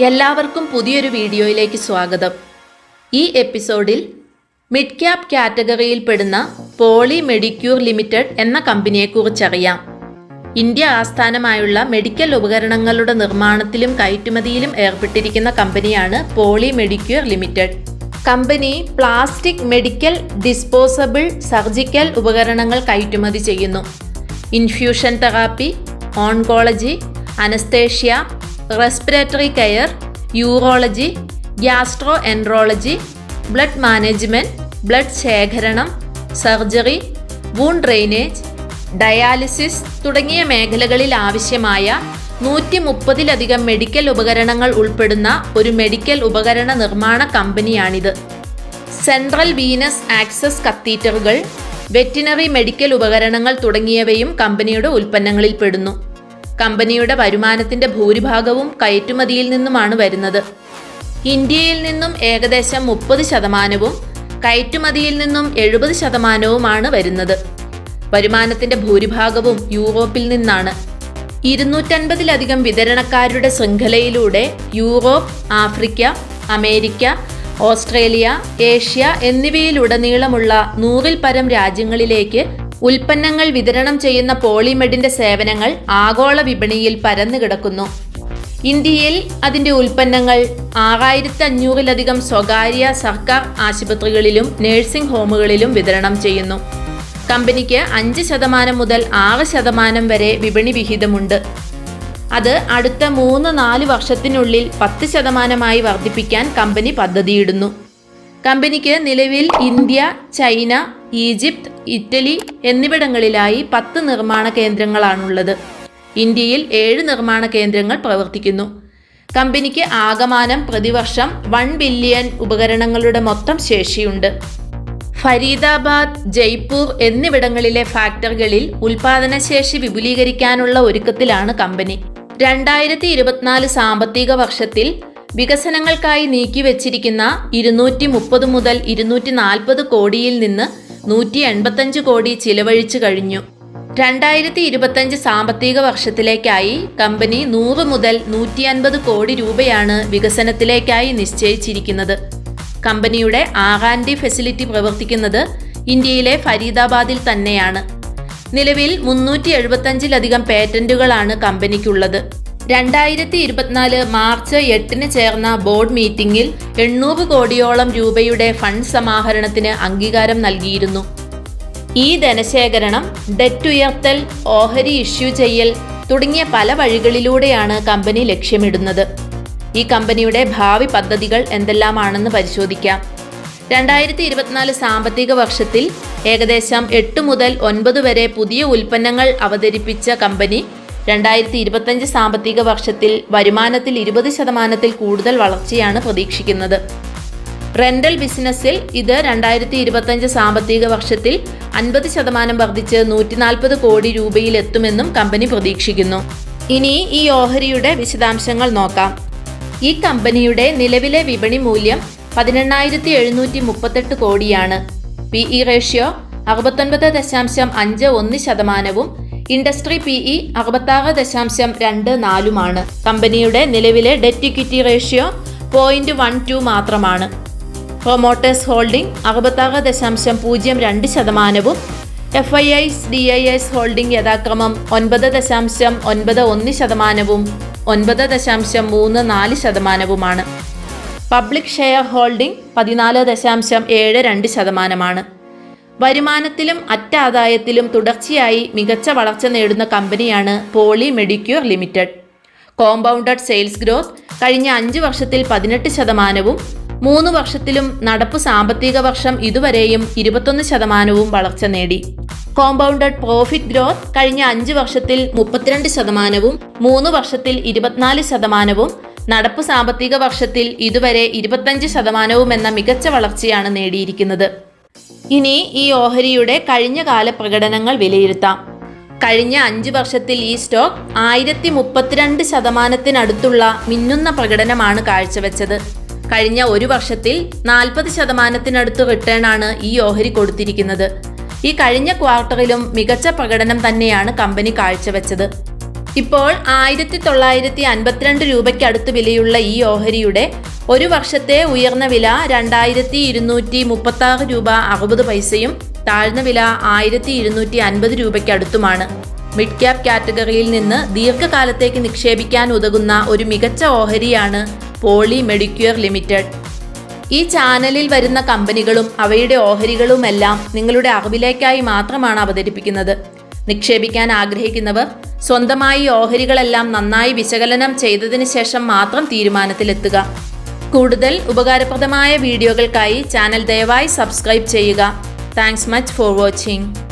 എല്ലാവർക്കും പുതിയൊരു വീഡിയോയിലേക്ക് സ്വാഗതം. ഈ എപ്പിസോഡിൽ മിഡ് ക്യാപ് കാറ്റഗറിയിൽ പെടുന്ന പോളി മെഡിക്യൂർ ലിമിറ്റഡ് എന്ന കമ്പനിയെക്കുറിച്ചറിയാം. ഇന്ത്യ ആസ്ഥാനമായുള്ള മെഡിക്കൽ ഉപകരണങ്ങളുടെ നിർമ്മാണത്തിലും കയറ്റുമതിയിലും ഏർപ്പെട്ടിരിക്കുന്ന കമ്പനിയാണ് poly medicure limited. Company plastic medical disposable surgical ഉപകരണങ്ങൾ കയറ്റുമതി ചെയ്യുന്നു. Infusion therapy, oncology, anaesthesia, respiratory care, urology, gastro enterology, blood management, blood ശേഖരണം, സർജറി, വൂണ്ട് ഡ്രെയിനേജ്, ഡയാലിസിസ് തുടങ്ങിയ മേഖലകളിൽ ആവശ്യമായ 130-ലധികം മെഡിക്കൽ ഉപകരണങ്ങൾ ഉൾപ്പെടുന്ന ഒരു മെഡിക്കൽ ഉപകരണ നിർമ്മാണ കമ്പനിയാണിത്. സെൻട്രൽ വീനസ് ആക്സസ് കത്തീറ്ററുകൾ, വെറ്റിനറി മെഡിക്കൽ ഉപകരണങ്ങൾ തുടങ്ങിയവയും കമ്പനിയുടെ ഉൽപ്പന്നങ്ങളിൽ പെടുന്നു. കമ്പനിയുടെ വരുമാനത്തിൻ്റെ ഭൂരിഭാഗവും കയറ്റുമതിയിൽ നിന്നുമാണ് വരുന്നത്. ഇന്ത്യയിൽ നിന്നും ഏകദേശം 30%, കയറ്റുമതിയിൽ നിന്നും 70%മാണ് വരുന്നത്. വരുമാനത്തിൻ്റെ ഭൂരിഭാഗവും യൂറോപ്പിൽ നിന്നാണ്. 250-ലധികം വിതരണക്കാരുടെ ശൃംഖലയിലൂടെ Europe, Africa, America, Australia, Asia എന്നിവയിലുടനീളമുള്ള 100-ൽ പരം രാജ്യങ്ങളിലേക്ക് ഉൽപ്പന്നങ്ങൾ വിതരണം ചെയ്യുന്ന പോളിമെഡിന്റെ സേവനങ്ങൾ ആഗോള വിപണിയിൽ പരന്നുകിടക്കുന്നു. ഇന്ത്യയിൽ അതിൻ്റെ ഉൽപ്പന്നങ്ങൾ 6500-ലധികം സ്വകാര്യ സർക്കാർ ആശുപത്രികളിലും നഴ്സിംഗ് ഹോമുകളിലും വിതരണം ചെയ്യുന്നു. കമ്പനിക്ക് 5% മുതൽ 6% വരെ വിപണി വിഹിതമുണ്ട്. അത് അടുത്ത 3-4 വർഷത്തിനുള്ളിൽ 10% വർദ്ധിപ്പിക്കാൻ കമ്പനി പദ്ധതിയിടുന്നു. കമ്പനിക്ക് നിലവിൽ ഇന്ത്യ, ചൈന, ഈജിപ്ത്, ഇറ്റലി എന്നിവിടങ്ങളിലായി 10 നിർമ്മാണ കേന്ദ്രങ്ങളാണുള്ളത്. ഇന്ത്യയിൽ 7 നിർമ്മാണ കേന്ദ്രങ്ങൾ പ്രവർത്തിക്കുന്നു. കമ്പനിക്ക് ആകമാനം പ്രതിവർഷം 1 ബില്യൺ ഉപകരണങ്ങളുടെ മൊത്തം ശേഷിയുണ്ട്. ഫരീദാബാദ്, ജയ്പൂർ എന്നിവിടങ്ങളിലെ ഫാക്ടറികളിൽ ഉൽപാദനശേഷി വിപുലീകരിക്കാനുള്ള ഒരുക്കത്തിലാണ് കമ്പനി. 2024 സാമ്പത്തിക വർഷത്തിൽ വികസനങ്ങൾക്കായി നീക്കിവെച്ചിരിക്കുന്ന 230 മുതൽ 240 കോടിയിൽ നിന്ന് 185 കോടി ചിലവഴിച്ചു കഴിഞ്ഞു. 2025 സാമ്പത്തിക വർഷത്തിലേക്കായി കമ്പനി 100 മുതൽ 150 കോടി രൂപയാണ് വികസനത്തിലേക്കായി നിശ്ചയിച്ചിരിക്കുന്നത്. കമ്പനിയുടെ R&D ഫെസിലിറ്റി പ്രവർത്തിക്കുന്നത് ഇന്ത്യയിലെ ഫരീദാബാദിൽ തന്നെയാണ്. നിലവിൽ 375-ലധികം പേറ്റന്റുകളാണ് കമ്പനിക്കുള്ളത്. 2024 മാർച്ച് 8 ചേർന്ന ബോർഡ് മീറ്റിംഗിൽ 800 കോടിയോളം രൂപയുടെ ഫണ്ട് സമാഹരണത്തിന് അംഗീകാരം നൽകിയിരുന്നു. ഈ ധനശേഖരണം ഡെറ്റ് ഉയർത്തൽ, ഓഹരി ഇഷ്യൂ ചെയ്യൽ തുടങ്ങിയ പല വഴികളിലൂടെയാണ് കമ്പനി ലക്ഷ്യമിടുന്നത്. ഈ കമ്പനിയുടെ ഭാവി പദ്ധതികൾ എന്തെല്ലാമാണെന്ന് പരിശോധിക്കാം. 2024 സാമ്പത്തിക വർഷത്തിൽ ഏകദേശം 8 മുതൽ 9 വരെ പുതിയ ഉൽപ്പന്നങ്ങൾ അവതരിപ്പിച്ച കമ്പനി 2025 സാമ്പത്തിക വർഷത്തിൽ വരുമാനത്തിൽ 20% കൂടുതൽ വളർച്ചയാണ് പ്രതീക്ഷിക്കുന്നത്. റെന്റൽ ബിസിനസ്സിൽ ഇത് 2025 സാമ്പത്തിക വർഷത്തിൽ 50% വർദ്ധിച്ച് 140 കോടി രൂപയിൽ എത്തുമെന്നും കമ്പനി പ്രതീക്ഷിക്കുന്നു. ഇനി ഈ ഓഹരിയുടെ വിശദാംശങ്ങൾ നോക്കാം. ഈ കമ്പനിയുടെ നിലവിലെ വിപണി മൂല്യം 18,738 കോടിയാണ്. PE റേഷ്യോ 69.51%, ഇൻഡസ്ട്രി PE 66.24 കമ്പനിയുടെ നിലവിലെ ഡെറ്റ് ഇക്വിറ്റി റേഷ്യോ 0.12 മാത്രമാണ്. Promoters holding 66.02%, FIIs DIIs holding യഥാക്രമം 9.91%, 9.34%. Public shareholding 14.72%. വരുമാനത്തിലും അറ്റാദായത്തിലും തുടർച്ചയായി മികച്ച വളർച്ച നേടുന്ന കമ്പനിയാണ് poly medicure limited. Compounded sales growth കഴിഞ്ഞ 5 വർഷത്തിൽ 18%, 3 വർഷത്തിലും നടപ്പ് സാമ്പത്തിക വർഷം ഇതുവരെയും 21% വളർച്ച നേടി. കോമ്പൗണ്ടഡ് പ്രോഫിറ്റ് ഗ്രോത്ത് കഴിഞ്ഞ 5 വർഷത്തിൽ 32%, 3 വർഷത്തിൽ 24%, നടപ്പ് സാമ്പത്തിക വർഷത്തിൽ ഇതുവരെ 25% എന്ന മികച്ച വളർച്ചയാണ് നേടിയിരിക്കുന്നത്. ഇനി ഈ ഓഹരിയുടെ കഴിഞ്ഞ കാല പ്രകടനങ്ങൾ വിലയിരുത്താം. കഴിഞ്ഞ 5 വർഷത്തിൽ ഈ സ്റ്റോക്ക് 1032%-നടുത്തുള്ള മിന്നുന്ന പ്രകടനമാണ് കാഴ്ചവെച്ചത്. കഴിഞ്ഞ ഒരു വർഷത്തിൽ 40%-നടുത്ത് റിട്ടേൺ ആണ് ഈ ഓഹരി കൊടുത്തിരിക്കുന്നത്. ഈ കഴിഞ്ഞ ക്വാർട്ടറിലും മികച്ച പ്രകടനം തന്നെയാണ് കമ്പനി കാഴ്ചവെച്ചത്. ഇപ്പോൾ 1952 രൂപയ്ക്കടുത്ത് വിലയുള്ള ഈ ഓഹരിയുടെ ഒരു വർഷത്തെ ഉയർന്ന വില 2236 രൂപ 60 പൈസയും താഴ്ന്ന വില 1250 രൂപയ്ക്കടുത്തുമാണ്. മിഡ് ക്യാപ് കാറ്റഗറിയിൽ നിന്ന് ദീർഘകാലത്തേക്ക് നിക്ഷേപിക്കാൻ ഉതകുന്ന ഒരു മികച്ച ഓഹരിയാണ് പോളി മെഡിക്യൂർ ലിമിറ്റഡ്. ഈ ചാനലിൽ വരുന്ന കമ്പനികളും അവയുടെ ഓഹരികളുമെല്ലാം നിങ്ങളുടെ അറിവിലേക്കായി മാത്രമാണ് അവതരിപ്പിക്കുന്നത്. നിക്ഷേപിക്കാൻ ആഗ്രഹിക്കുന്നവർ സ്വന്തമായി ഓഹരികളെല്ലാം നന്നായി വിശകലനം ചെയ്തതിന് ശേഷം മാത്രം തീരുമാനത്തിലെത്തുക. കൂടുതൽ ഉപകാരപ്രദമായ വീഡിയോകൾക്കായി ചാനൽ ദയവായി സബ്സ്ക്രൈബ് ചെയ്യുക. Thanks much for watching.